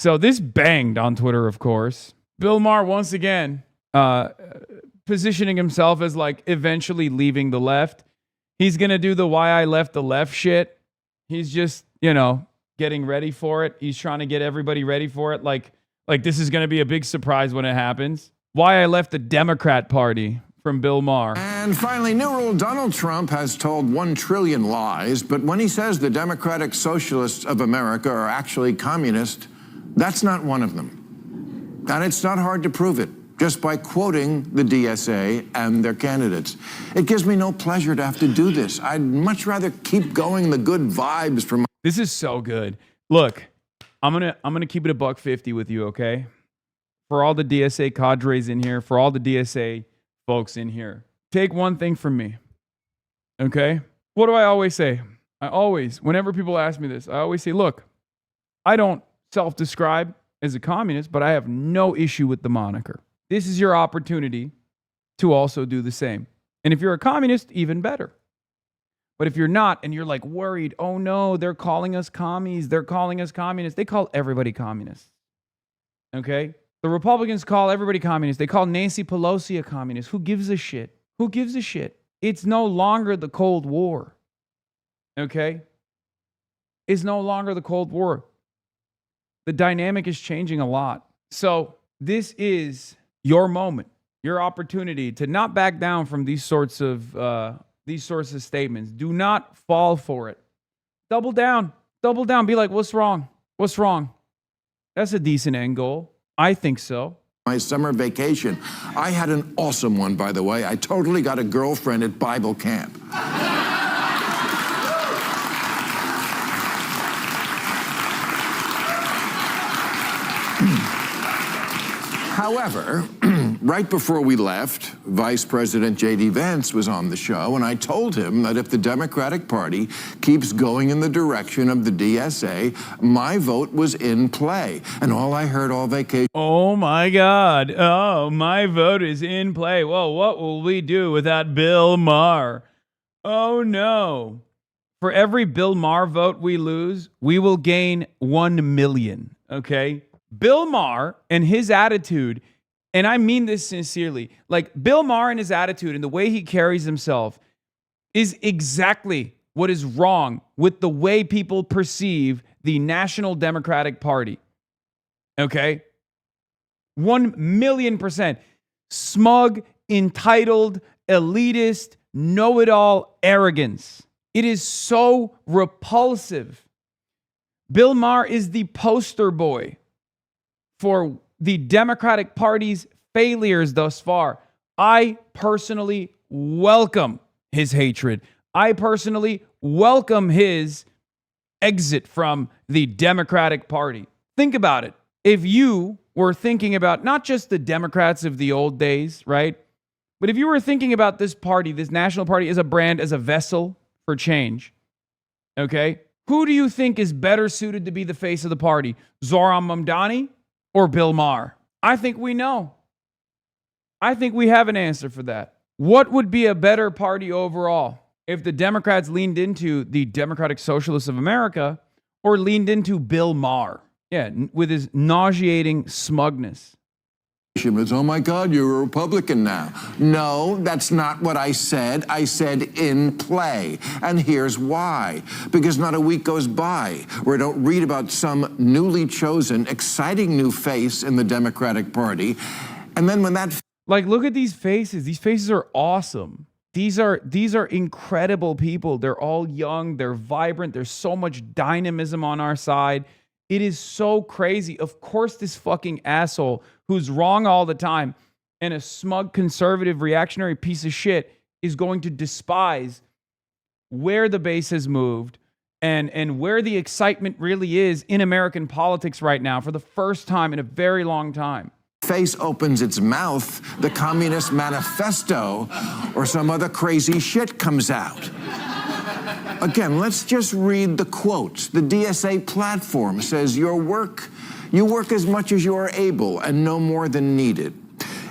So this banged on Twitter, of course. Bill Maher, once again, positioning himself as like eventually leaving the left. He's going to do the why I left the left shit. He's just, getting ready for it. He's trying to get everybody ready for it. Like this is going to be a big surprise when it happens. Why I left the Democrat Party from Bill Maher. And finally, new rule, Donald Trump has told 1 trillion lies, but when he says the Democratic Socialists of America are actually communist, that's not one of them. And it's not hard to prove it, just by quoting the DSA and their candidates. It gives me no pleasure to have to do this. I'd much rather keep going the good vibes from... This is so good. Look, I'm gonna keep it $1.50 with you, okay? For all the DSA cadres in here, for all the DSA folks in here, take one thing from me, okay? What do I always say? Whenever people ask me this, I always say, look, I don't self-describe as a communist, but I have no issue with the moniker. This is your opportunity to also do the same. And if you're a communist, even better. But if you're not, and you're like worried, oh no, they're calling us commies, they're calling us communists. They call everybody communist. Okay? The Republicans call everybody communist. They call Nancy Pelosi a communist. Who gives a shit? Who gives a shit? It's no longer the Cold War. Okay? It's no longer the Cold War. The dynamic is changing a lot. So this is your moment, your opportunity to not back down from these sorts of statements. Do not fall for it. Double down. Double down. Be like, what's wrong? What's wrong? That's a decent end goal. I think so. My summer vacation. I had an awesome one, by the way. I totally got a girlfriend at Bible camp. However, right before we left, Vice President J.D. Vance was on the show, and I told him that if the Democratic Party keeps going in the direction of the DSA, my vote was in play. And all I heard all vacation... Oh, my God. Oh, my vote is in play. Whoa, what will we do without Bill Maher? Oh, no. For every Bill Maher vote we lose, we will gain 1 million, okay? Bill Maher and his attitude, and I mean this sincerely, like Bill Maher and his attitude and the way he carries himself is exactly what is wrong with the way people perceive the National Democratic Party. Okay? 1,000,000%. Smug, entitled, elitist, know-it-all arrogance. It is so repulsive. Bill Maher is the poster boy for the Democratic Party's failures thus far. I personally welcome his hatred. I personally welcome his exit from the Democratic Party. Think about it. If you were thinking about not just the Democrats of the old days, right? But if you were thinking about this party, this national party as a brand, as a vessel for change, okay? Who do you think is better suited to be the face of the party? Zohran Mamdani or Bill Maher? I think we know. I think we have an answer for that. What would be a better party overall if the Democrats leaned into the Democratic Socialists of America or leaned into Bill Maher? Yeah, with his nauseating smugness. Oh my God, you're a Republican now. No, that's not what I said. I said in play. And here's why. Because not a week goes by where I don't read about some newly chosen, exciting new face in the Democratic Party. And then when that... Like, look at these faces. These faces are awesome. These are incredible people. They're all young. They're vibrant. There's so much dynamism on our side. It is so crazy. Of course, this fucking asshole who's wrong all the time and a smug conservative reactionary piece of shit is going to despise where the base has moved and where the excitement really is in American politics right now for the first time in a very long time. Face opens its mouth, the Communist Manifesto or some other crazy shit comes out. Again, let's just read the quotes. The DSA platform says you work as much as you are able and no more than needed.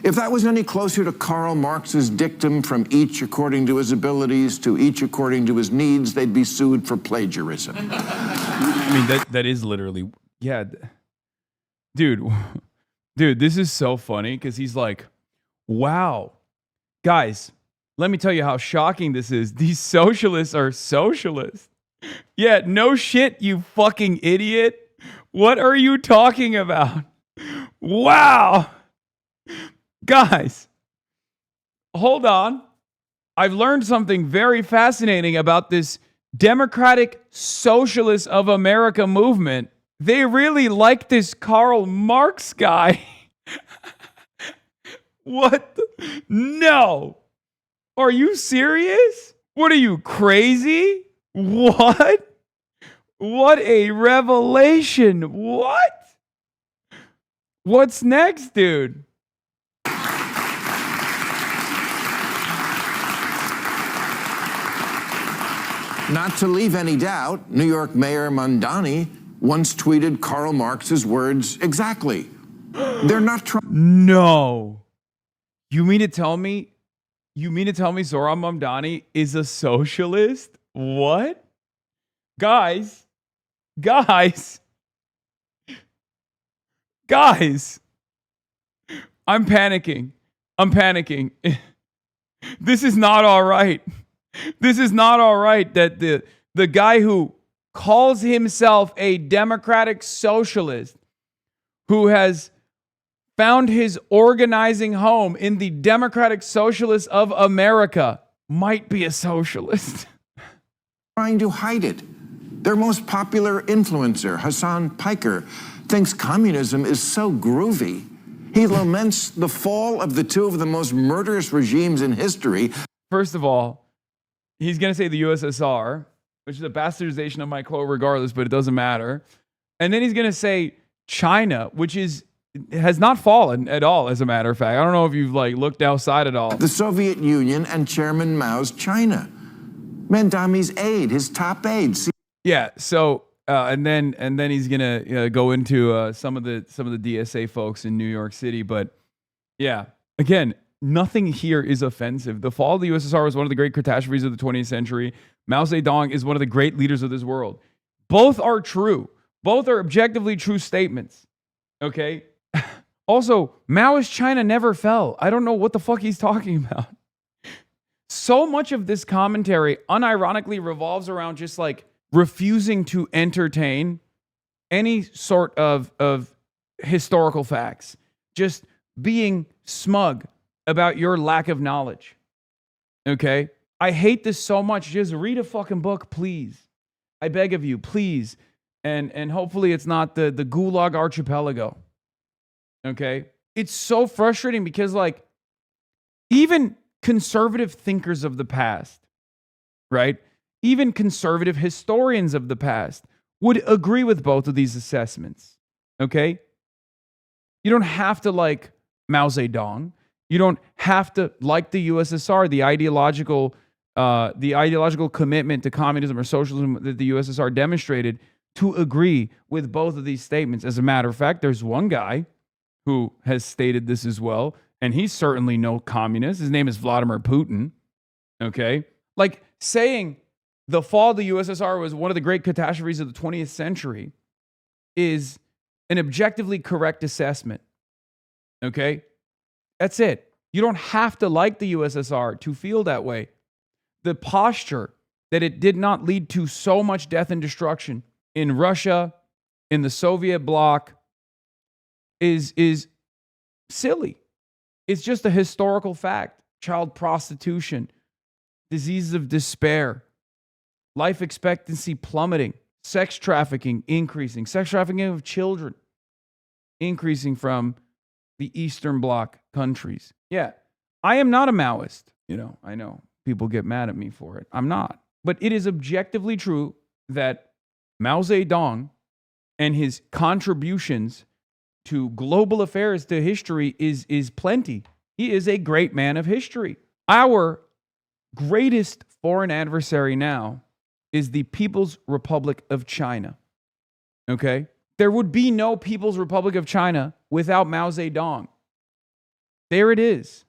If that was any closer to Karl Marx's dictum from each according to his abilities to each according to his needs, they'd be sued for plagiarism. I mean, that is literally, yeah. dude, dude, this is so funny because he's like, wow, guys, let me tell you how shocking this is. These socialists are socialists. Yeah, no shit, you fucking idiot. What are you talking about? Wow. Guys, hold on. I've learned something very fascinating about this Democratic Socialists of America movement. They really like this Karl Marx guy. What? No. Are you serious? What are you, crazy? What? What a revelation. What? What's next, dude? Not to leave any doubt, New York Mayor Mamdani once tweeted Karl Marx's words exactly. They're not trying. No. You mean to tell me Zohran Mamdani is a socialist? What? Guys. I'm panicking. This is not all right. This is not all right that the guy who calls himself a democratic socialist, who has found his organizing home in the Democratic Socialists of America, might be a socialist. Trying to hide it. Their most popular influencer, Hasan Piker, thinks communism is so groovy. He laments the fall of the two of the most murderous regimes in history. First of all, he's going to say the USSR, which is a bastardization of my quote regardless, but it doesn't matter. And then he's going to say China, which has not fallen at all, as a matter of fact. I don't know if you've looked outside at all. The Soviet Union and Chairman Mao's China. Mamdani's aide, his top aide. Yeah. So and then he's gonna go into some of the DSA folks in New York City. But yeah, again, nothing here is offensive. The fall of the USSR was one of the great catastrophes of the 20th century. Mao Zedong is one of the great leaders of this world. Both are true. Both are objectively true statements. Okay. Also, Maoist China never fell. I don't know what the fuck he's talking about. So much of this commentary unironically revolves around just refusing to entertain any sort of historical facts. Just being smug about your lack of knowledge. Okay? I hate this so much. Just read a fucking book, please. I beg of you, please. And hopefully it's not the Gulag Archipelago. Okay? It's so frustrating because even conservative thinkers of the past, right? Even conservative historians of the past would agree with both of these assessments. Okay? You don't have to like Mao Zedong. You don't have to like the USSR, the ideological commitment to communism or socialism that the USSR demonstrated, to agree with both of these statements. As a matter of fact, there's one guy who has stated this as well, and he's certainly no communist. His name is Vladimir Putin. Okay? Saying the fall of the USSR was one of the great catastrophes of the 20th century is an objectively correct assessment. Okay? That's it. You don't have to like the USSR to feel that way. The posture that it did not lead to so much death and destruction in Russia, in the Soviet bloc, is silly. It's just a historical fact. Child prostitution, diseases of despair, life expectancy plummeting, sex trafficking increasing, sex trafficking of children increasing from the Eastern Bloc countries. Yeah, I am not a Maoist. I know people get mad at me for it. I'm not. But it is objectively true that Mao Zedong and his contributions to global affairs, to history, is plenty. He is a great man of history. Our greatest foreign adversary now is the People's Republic of China. Okay? There would be no People's Republic of China without Mao Zedong. There it is.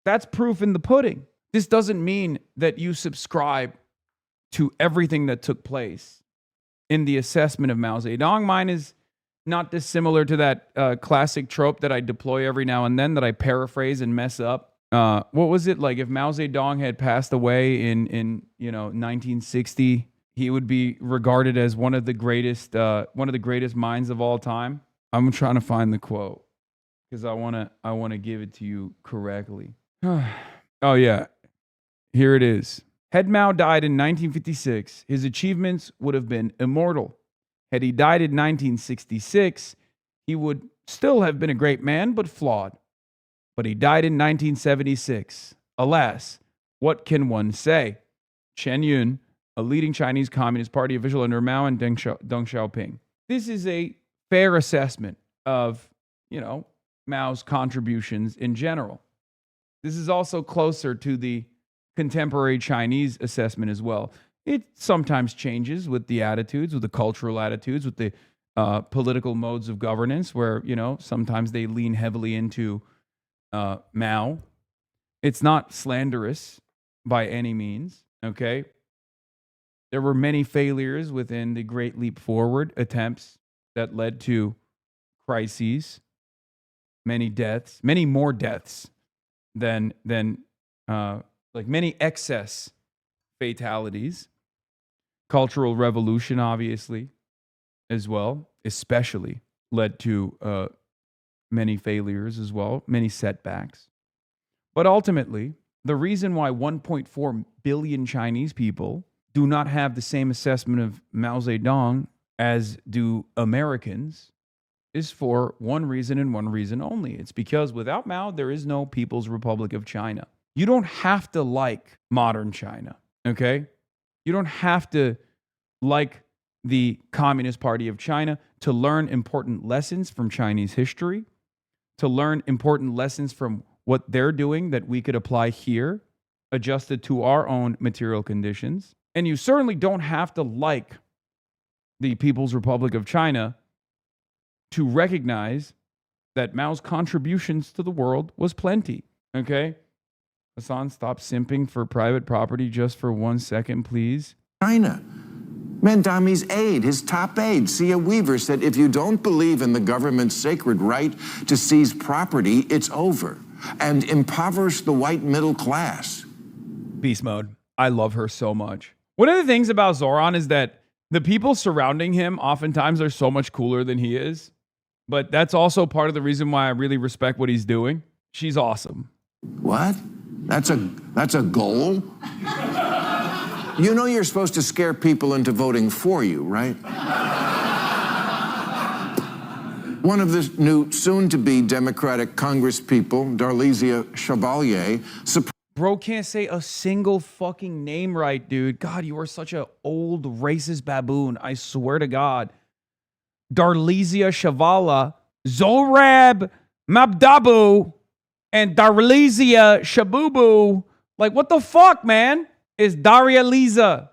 That's proof in the pudding. This doesn't mean that you subscribe to everything that took place in the assessment of Mao Zedong. Mine is not dissimilar to that classic trope that I deploy every now and then that I paraphrase and mess up. What was it? Like if Mao Zedong had passed away in 1960, he would be regarded as one of the greatest minds of all time. I'm trying to find the quote because I want to give it to you correctly. Oh yeah, here it is. Had Mao died in 1956, his achievements would have been immortal. Had he died in 1966, he would still have been a great man, but flawed. But he died in 1976. Alas, what can one say? Chen Yun, a leading Chinese Communist Party official under Mao and Deng Xiaoping. This is a fair assessment of, Mao's contributions in general. This is also closer to the contemporary Chinese assessment as well. It sometimes changes with the attitudes, with the cultural attitudes, with the political modes of governance, where, sometimes they lean heavily into Mao. It's not slanderous by any means, okay? There were many failures within the Great Leap Forward attempts that led to crises, many deaths, many more deaths than many excess fatalities. Cultural revolution, obviously, as well, especially led to many failures as well, many setbacks. But ultimately, the reason why 1.4 billion Chinese people do not have the same assessment of Mao Zedong as do Americans is for one reason and one reason only. It's because without Mao, there is no People's Republic of China. You don't have to like modern China, okay? You don't have to like the Communist Party of China to learn important lessons from Chinese history, to learn important lessons from what they're doing that we could apply here, adjusted to our own material conditions. And you certainly don't have to like the People's Republic of China to recognize that Mao's contributions to the world was plenty, okay? Hasan, stop simping for private property just for 1 second, please. China. Mandami's aide, his top aide, Sia Weaver, said if you don't believe in the government's sacred right to seize property, it's over, and impoverish the white middle class. Beast mode. I love her so much. One of the things about Zoran is that the people surrounding him oftentimes are so much cooler than he is. But that's also part of the reason why I really respect what he's doing. She's awesome. What? That's a goal? You know you're supposed to scare people into voting for you, right? One of the new soon-to-be Democratic Congresspeople, Darlisia Chevalier, Bro can't say a single fucking name right, dude. God, you are such an old racist baboon. I swear to God. Darlisia Shavala, Zorab Mabdabu, and Darlisia Shabubu. Like, what the fuck, man? Is Daria Liza.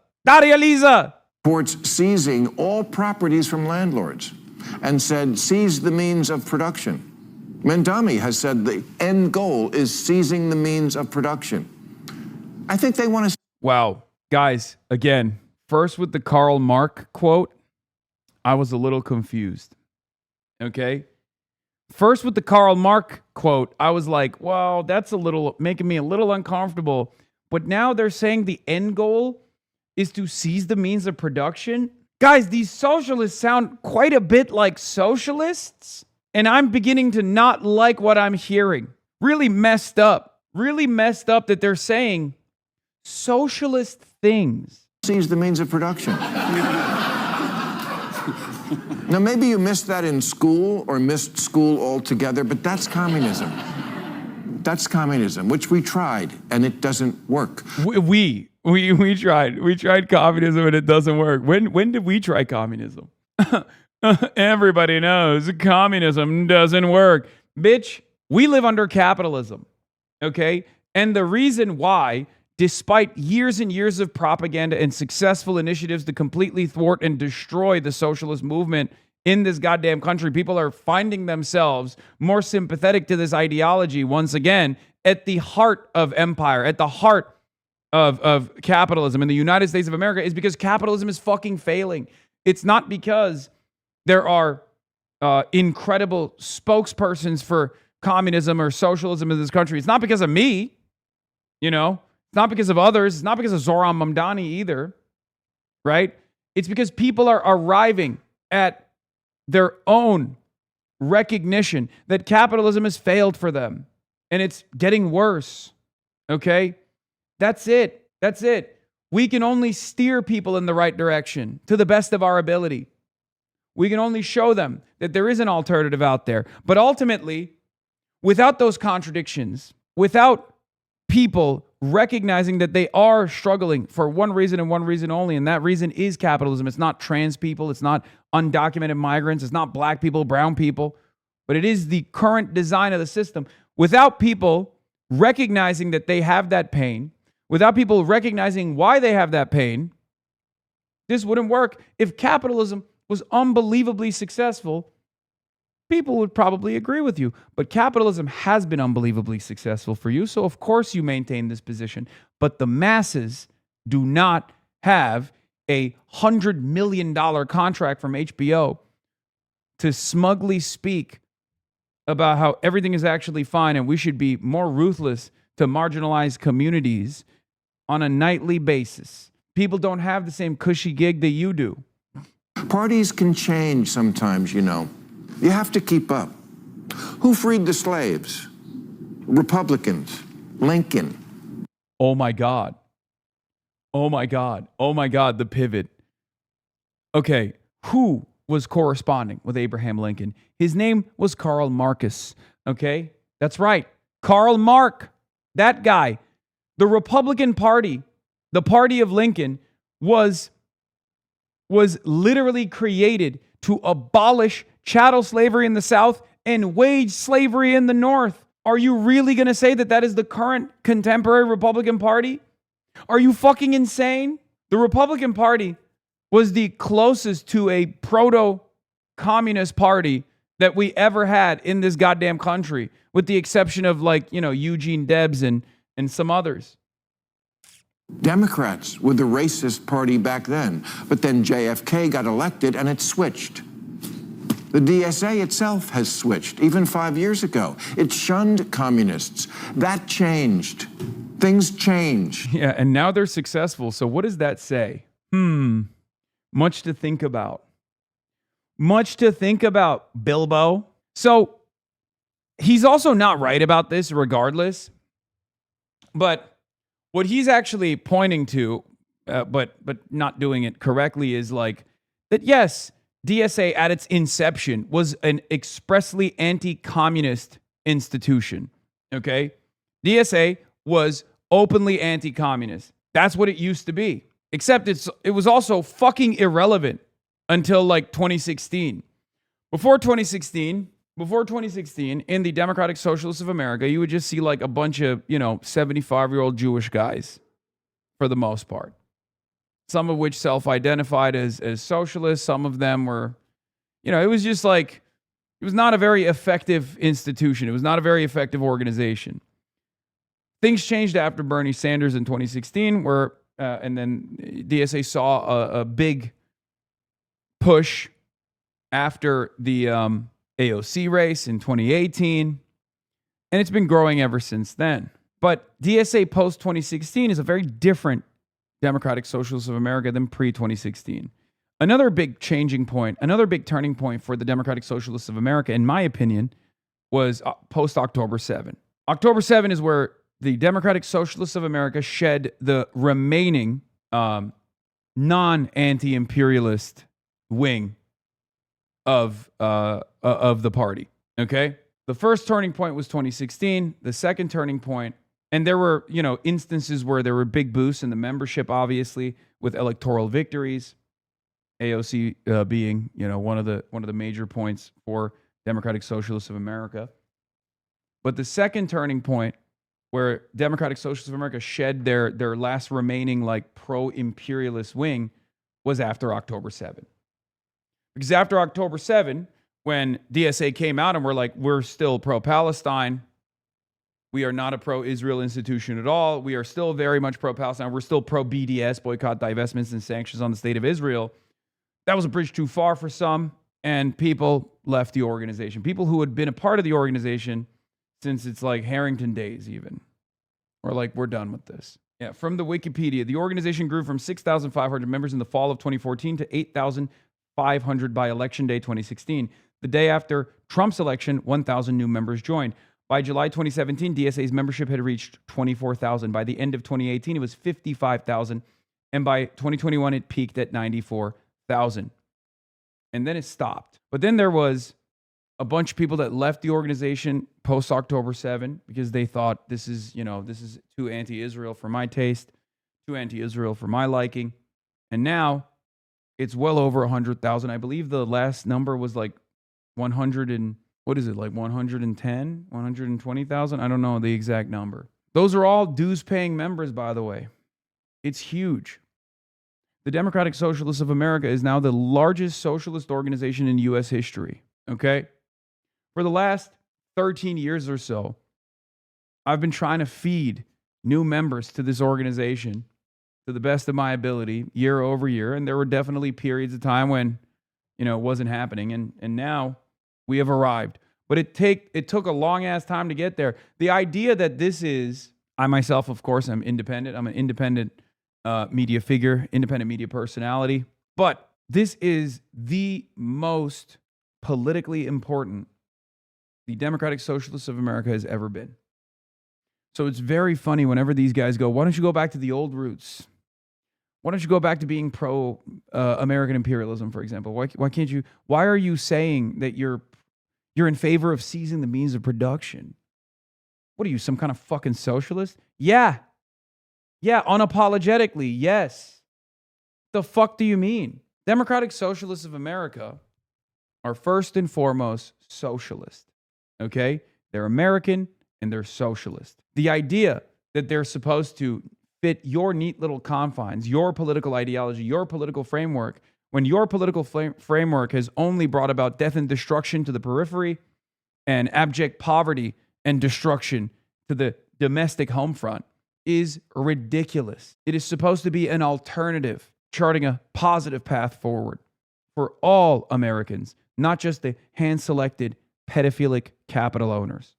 Reports seizing all properties from landlords and said seize the means of production. Mandami has said the end goal is seizing the means of production. I think they want to... Wow. Guys, again, first with the Karl Marx quote, I was a little confused. Okay? First with the Karl Marx quote, I was like, well, that's making me a little uncomfortable. But now they're saying the end goal is to seize the means of production. Guys, these socialists sound quite a bit like socialists. And I'm beginning to not like what I'm hearing. Really messed up. Really messed up that they're saying socialist things. Seize the means of production. Now, maybe you missed that in school or missed school altogether, but that's communism. That's communism, which we tried, and it doesn't work. We tried. We tried communism, and it doesn't work. When did we try communism? Everybody knows communism doesn't work. Bitch, we live under capitalism, okay? And the reason why, despite years and years of propaganda and successful initiatives to completely thwart and destroy the socialist movement in this goddamn country, people are finding themselves more sympathetic to this ideology once again at the heart of empire, at the heart of capitalism in the United States of America, is because capitalism is fucking failing. It's not because there are incredible spokespersons for communism or socialism in this country. It's not because of me, you know. It's not because of others. It's not because of Zoran Mamdani either, right? It's because people are arriving at their own recognition that capitalism has failed for them and it's getting worse, okay? That's it. That's it. We can only steer people in the right direction to the best of our ability. We can only show them that there is an alternative out there. But ultimately, without those contradictions, without people recognizing that they are struggling for one reason and one reason only, and that reason is capitalism. It's not trans people, it's not undocumented migrants, it's not black people, brown people, but it is the current design of the system. Without people recognizing that they have that pain, without people recognizing why they have that pain, this wouldn't work. If capitalism was unbelievably successful, people would probably agree with you. But capitalism has been unbelievably successful for you, so of course you maintain this position. But the masses do not have a $100 million contract from HBO to smugly speak about how everything is actually fine and we should be more ruthless to marginalized communities on a nightly basis. People don't have the same cushy gig that you do. Parties can change sometimes, you know. You have to keep up. Who freed the slaves? Republicans. Lincoln. Oh my God. Oh my God. Oh my God, the pivot. Okay, who was corresponding with Abraham Lincoln? His name was Karl Marx, okay? That's right. Karl Marx, that guy. The Republican Party, the party of Lincoln, was literally created to abolish chattel slavery in the South and wage slavery in the North. Are you really going to say that that is the current contemporary Republican Party? Are you fucking insane? The Republican Party was the closest to a proto-communist party that we ever had in this goddamn country, with the exception of, like, you know, Eugene Debs and some others. Democrats were the racist party back then, but then JFK got elected and it switched. The DSA itself has switched, even 5 years ago. It shunned communists. That changed. Things changed. Yeah, and now they're successful. So what does that say? Much to think about. Much to think about, Bilbo. So he's also not right about this regardless. But what he's actually pointing to, but not doing it correctly, is like that, yes, DSA at its inception was an expressly anti-communist institution, okay? DSA was openly anti-communist. That's what it used to be. Except it was also fucking irrelevant until like 2016. Before 2016, in the Democratic Socialists of America, you would just see like a bunch of, 75-year-old Jewish guys for the most part. Some of which self-identified as socialists. Some of them were, it was just like, it was not a very effective institution. It was not a very effective organization. Things changed after Bernie Sanders in 2016, and then DSA saw a big push after the AOC race in 2018, and it's been growing ever since then. But DSA post-2016 is a very different Democratic Socialists of America than pre-2016. Another big changing point, another big turning point for the Democratic Socialists of America, in my opinion, was post-October 7. October 7 is where the Democratic Socialists of America shed the remaining non-anti-imperialist wing of the party, okay? The first turning point was 2016. The second turning point, and there were, instances where there were big boosts in the membership, obviously, with electoral victories. AOC being, one of the major points for Democratic Socialists of America. But the second turning point, where Democratic Socialists of America shed their last remaining like pro-imperialist wing, was after October 7. Because after October 7, when DSA came out and were like, we're still pro-Palestine, we are not a pro-Israel institution at all. We are still very much pro-Palestine. We're still pro-BDS, boycott, divestments, and sanctions on the state of Israel. That was a bridge too far for some. And people left the organization. People who had been a part of the organization since it's like Harrington days even. Or like, we're done with this. Yeah, from the Wikipedia, the organization grew from 6,500 members in the fall of 2014 to 8,500 by Election Day 2016. The day after Trump's election, 1,000 new members joined. By July 2017, DSA's membership had reached 24,000. By the end of 2018, it was 55,000. And by 2021, it peaked at 94,000. And then it stopped. But then there was a bunch of people that left the organization post October 7 because they thought this is too anti-Israel for my taste, too anti-Israel for my liking. And now it's well over 100,000. I believe the last number was like 110, 120,000? I don't know the exact number. Those are all dues-paying members, by the way. It's huge. The Democratic Socialists of America is now the largest socialist organization in U.S. history, okay? For the last 13 years or so, I've been trying to feed new members to this organization to the best of my ability, year over year, and there were definitely periods of time when, it wasn't happening, and now we have arrived. But it took a long-ass time to get there. The idea that this is, I myself, of course, I'm independent. I'm an independent media figure, independent media personality. But this is the most politically important the Democratic Socialists of America has ever been. So it's very funny whenever these guys go, why don't you go back to the old roots? Why don't you go back to being pro-American imperialism, for example? Why can't you? Why are you saying that you're in favor of seizing the means of production? What are you, some kind of fucking socialist? Yeah, unapologetically, yes. The fuck do you mean? Democratic Socialists of America are first and foremost socialist, okay? They're American and they're socialist. The idea that they're supposed to fit your neat little confines, your political ideology, your political framework, when your political framework has only brought about death and destruction to the periphery and abject poverty and destruction to the domestic home front, is ridiculous. It is supposed to be an alternative, charting a positive path forward for all Americans, not just the hand-selected pedophilic capital owners.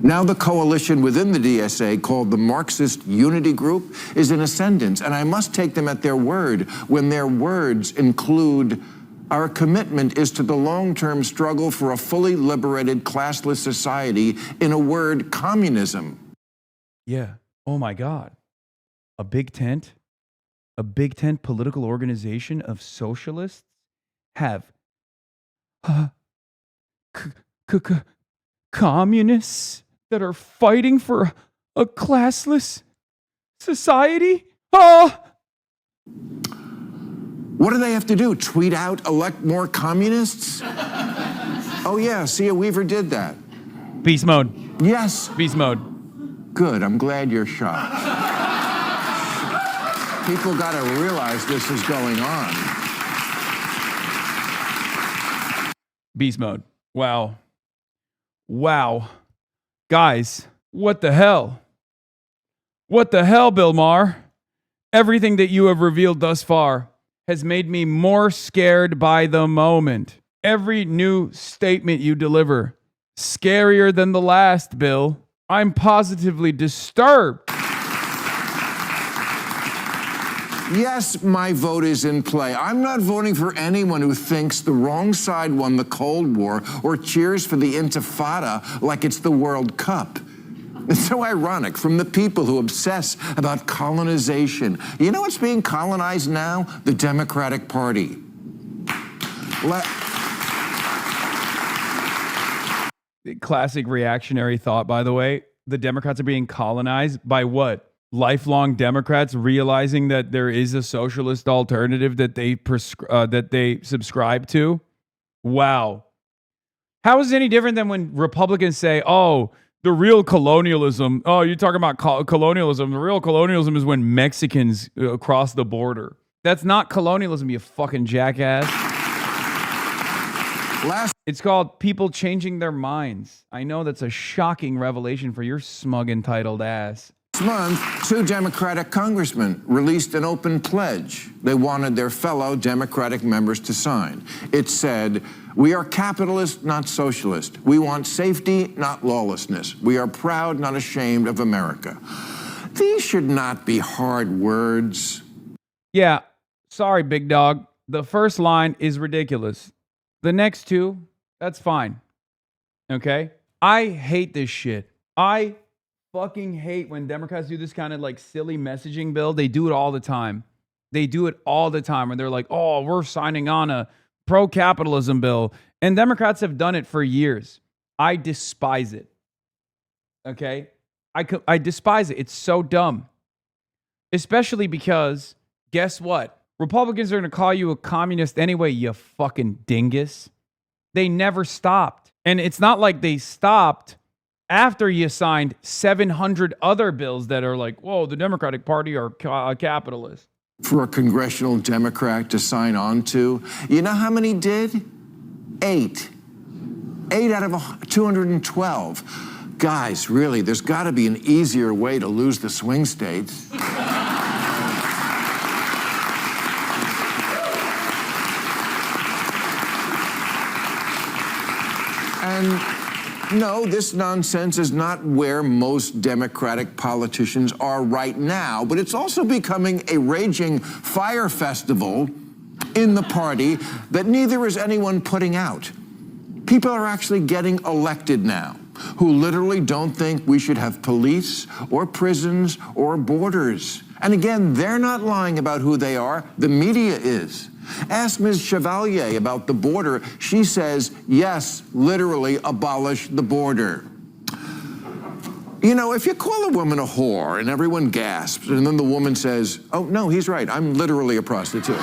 Now the coalition within the DSA, called the Marxist Unity Group, is in ascendance, and I must take them at their word when their words include, our commitment is to the long-term struggle for a fully liberated, classless society, in a word, communism. Yeah. Oh my God. A big tent political organization of socialists have communists that are fighting for a classless society? Oh! What do they have to do? Tweet out, elect more communists? Oh yeah, Sia Weaver did that. Beast mode. Yes. Beast mode. Good, I'm glad you're shocked. People got to realize this is going on. Beast mode. Wow. Guys, what the hell? What the hell, Bill Maher? Everything that you have revealed thus far has made me more scared by the moment. Every new statement you deliver, scarier than the last, Bill. I'm positively disturbed. Yes, my vote is in play. I'm not voting for anyone who thinks the wrong side won the Cold War or cheers for the Intifada like it's the World Cup. It's so ironic from the people who obsess about colonization. You know what's being colonized now? The Democratic Party. Classic reactionary thought, by the way. The Democrats are being colonized by what? Lifelong Democrats realizing that there is a socialist alternative that they subscribe to? Wow. How is it any different than when Republicans say, oh, the real colonialism, oh, you're talking about colonialism. The real colonialism is when Mexicans cross the border. That's not colonialism, you fucking jackass. It's called people changing their minds. I know that's a shocking revelation for your smug, entitled ass. Last month, 2 Democratic congressmen released an open pledge they wanted their fellow Democratic members to sign. It said, We are capitalist, not socialist. We want safety, not lawlessness. We are proud, not ashamed of America. These should not be hard words. Yeah, sorry, big dog. The first line is ridiculous. The next two, that's fine. Okay? I hate this shit. I fucking hate when Democrats do this kind of like silly messaging bill. They do it all the time. They do it all the time. And they're like, oh, we're signing on a pro-capitalism bill. And Democrats have done it for years. I despise it. Okay? I despise it. It's so dumb. Especially because, guess what? Republicans are going to call you a communist anyway, you fucking dingus. They never stopped. And it's not like they stopped after you signed 700 other bills that are like, whoa, the Democratic Party are capitalist. For a congressional Democrat to sign on to, you know how many did? 8. 8 out of 212. Guys, really, there's got to be an easier way to lose the swing states. And no, this nonsense is not where most Democratic politicians are right now, but it's also becoming a raging fire festival in the party that neither is anyone putting out. People are actually getting elected now who literally don't think we should have police or prisons or borders. And again, they're not lying about who they are. The media is. Ask Ms. Chevalier about the border. She says, yes, literally abolish the border. You know, if you call a woman a whore and everyone gasps, and then the woman says, oh, no, he's right, I'm literally a prostitute.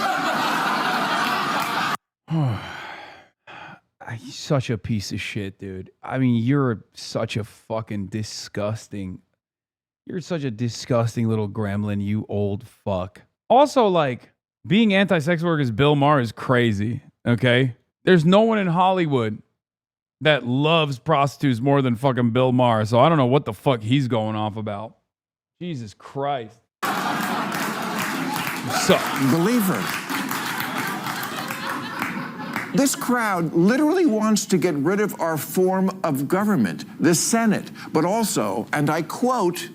He's such a piece of shit, dude. I mean, you're such a fucking disgusting... You're such a disgusting little gremlin, you old fuck. Also, like, being anti-sex work as Bill Maher is crazy, okay? There's no one in Hollywood that loves prostitutes more than fucking Bill Maher, so I don't know what the fuck he's going off about. Jesus Christ. Believer. This crowd literally wants to get rid of our form of government, the Senate, but also, and I quote,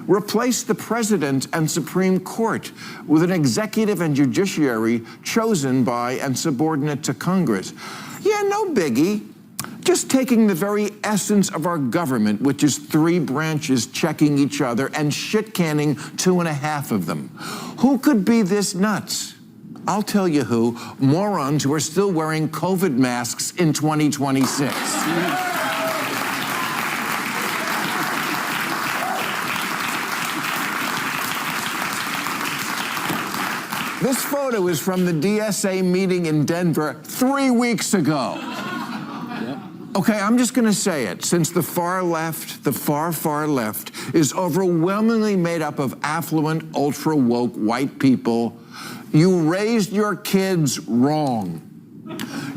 replace the president and Supreme Court with an executive and judiciary chosen by and subordinate to Congress. Yeah, no biggie. Just taking the very essence of our government, which is 3 branches checking each other and shit-canning 2.5 of them. Who could be this nuts? I'll tell you who. Morons who are still wearing COVID masks in 2026. This photo is from the DSA meeting in Denver 3 weeks ago. Okay, I'm just going to say it. Since the far left, the far, far left, is overwhelmingly made up of affluent, ultra-woke white people, you raised your kids wrong.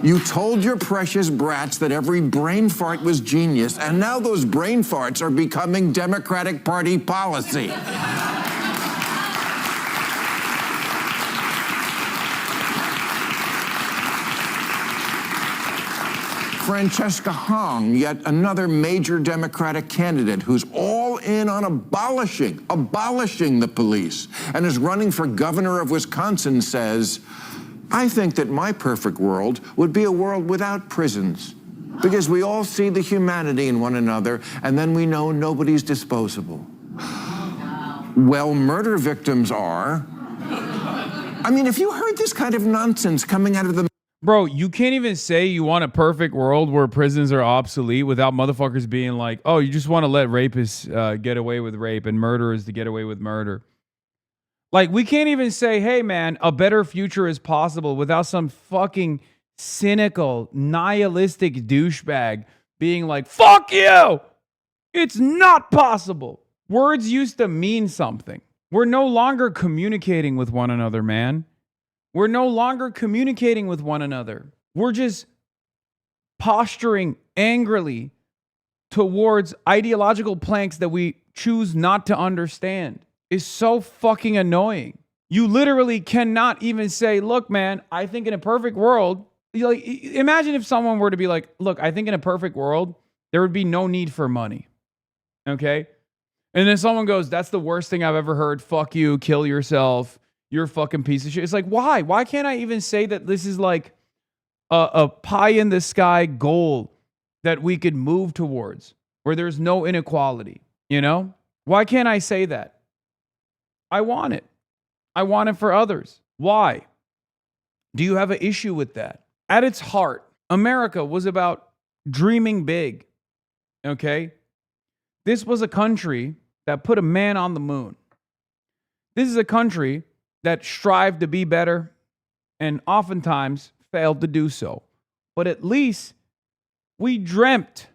You told your precious brats that every brain fart was genius, and now those brain farts are becoming Democratic Party policy. Francesca Hong, yet another major Democratic candidate who's all in on abolishing the police and is running for governor of Wisconsin, says, I think that my perfect world would be a world without prisons because we all see the humanity in one another and then we know nobody's disposable. Well, murder victims are. I mean, if you heard this kind of nonsense coming out of the... Bro, you can't even say you want a perfect world where prisons are obsolete without motherfuckers being like, oh, you just want to let rapists get away with rape and murderers to get away with murder. Like, we can't even say, hey, man, a better future is possible without some fucking cynical, nihilistic douchebag being like, fuck you! It's not possible. Words used to mean something. We're no longer communicating with one another, man. We're no longer communicating with one another. We're just posturing angrily towards ideological planks that we choose not to understand. It's so fucking annoying. You literally cannot even say, look, man, I think in a perfect world, like, imagine if someone were to be like, look, I think in a perfect world, there would be no need for money. Okay? And then someone goes, that's the worst thing I've ever heard. Fuck you, kill yourself. You're a fucking piece of shit. It's like, why? Why can't I even say that this is like a pie in the sky goal that we could move towards where there's no inequality? You know? Why can't I say that? I want it. I want it for others. Why? Do you have an issue with that? At its heart, America was about dreaming big. Okay? This was a country that put a man on the moon. This is a country that strived to be better and oftentimes failed to do so. But at least we dreamt.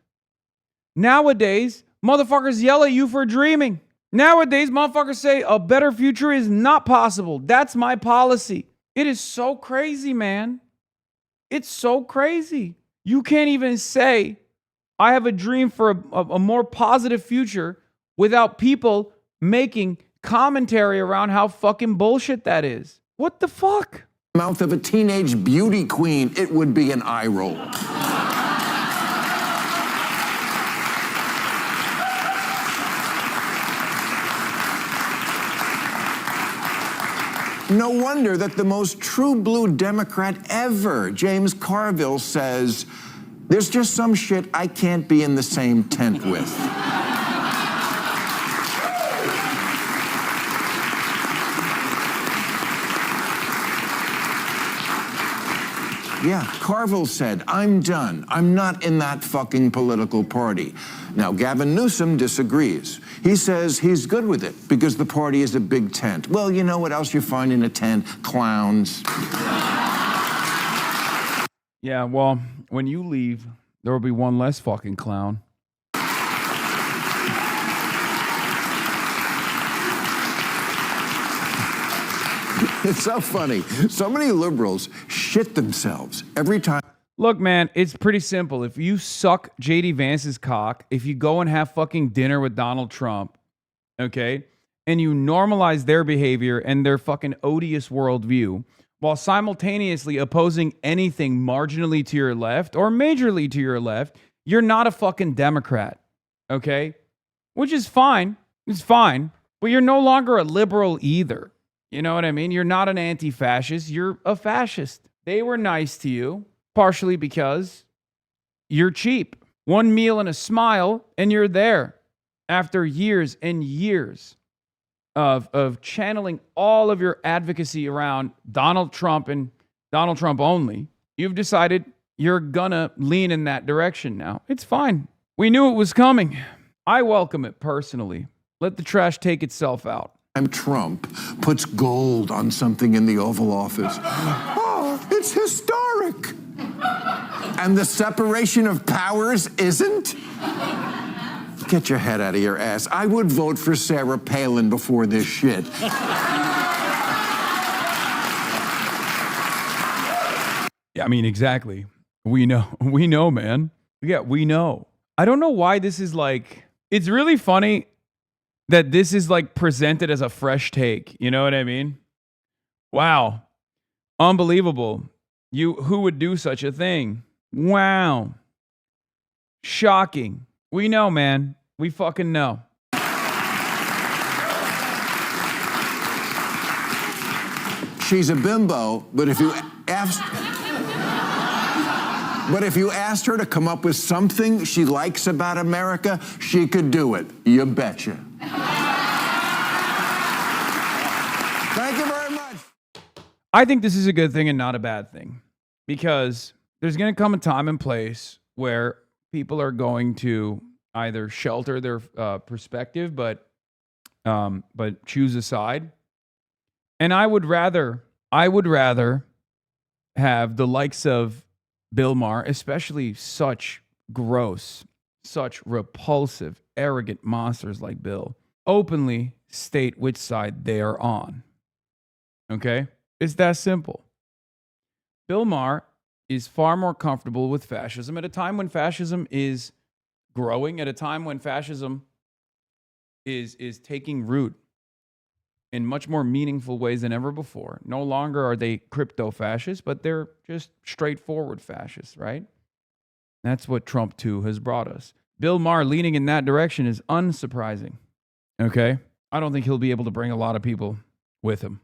Nowadays, motherfuckers yell at you for dreaming. Nowadays, motherfuckers say a better future is not possible. That's my policy. It is so crazy, man. It's so crazy. You can't even say, I have a dream for a more positive future without people making commentary around how fucking bullshit that is. What the fuck? Mouth of a teenage beauty queen, it would be an eye roll. No wonder that the most true blue Democrat ever, James Carville, says, there's just some shit I can't be in the same tent with. Yeah, Carville said, I'm done. I'm not in that fucking political party. Now, Gavin Newsom disagrees. He says he's good with it because the party is a big tent. Well, you know what else you find in a tent? Clowns. Yeah, well, when you leave, there will be one less fucking clown. It's so funny. So many liberals shit themselves every time. Look, man, it's pretty simple. If you suck J.D. Vance's cock, if you go and have fucking dinner with Donald Trump, okay, and you normalize their behavior and their fucking odious worldview while simultaneously opposing anything marginally to your left or majorly to your left, you're not a fucking Democrat, okay? Which is fine. It's fine. But you're no longer a liberal either. You know what I mean? You're not an anti-fascist. You're a fascist. They were nice to you, partially because you're cheap. One meal and a smile, and you're there. After years and years of channeling all of your advocacy around Donald Trump and Donald Trump only, you've decided you're gonna lean in that direction now. It's fine. We knew it was coming. I welcome it personally. Let the trash take itself out. Trump puts gold on something in the Oval Office. Oh, it's historic. And the separation of powers isn't? Get your head out of your ass. I would vote for Sarah Palin before this shit. Yeah, I mean, exactly. We know, man. Yeah, we know. I don't know why this is like, it's really funny that this is like presented as a fresh take. You know what I mean? Wow. Unbelievable. Who would do such a thing? Wow. Shocking. We know, man. We fucking know. She's a bimbo, but if you asked her to come up with something she likes about America, she could do it. You betcha. Thank you very much. I think this is a good thing and not a bad thing, because there's going to come a time and place where people are going to either shelter their perspective, but choose a side. And I would rather have the likes of Bill Maher, especially such gross, such repulsive, arrogant monsters like Bill, openly state which side they are on. Okay? It's that simple. Bill Maher is far more comfortable with fascism at a time when fascism is growing, at a time when fascism is taking root in much more meaningful ways than ever before. No longer are they crypto fascists, but they're just straightforward fascists, right? That's what Trump 2 has brought us. Bill Maher leaning in that direction is unsurprising. Okay? I don't think he'll be able to bring a lot of people with him.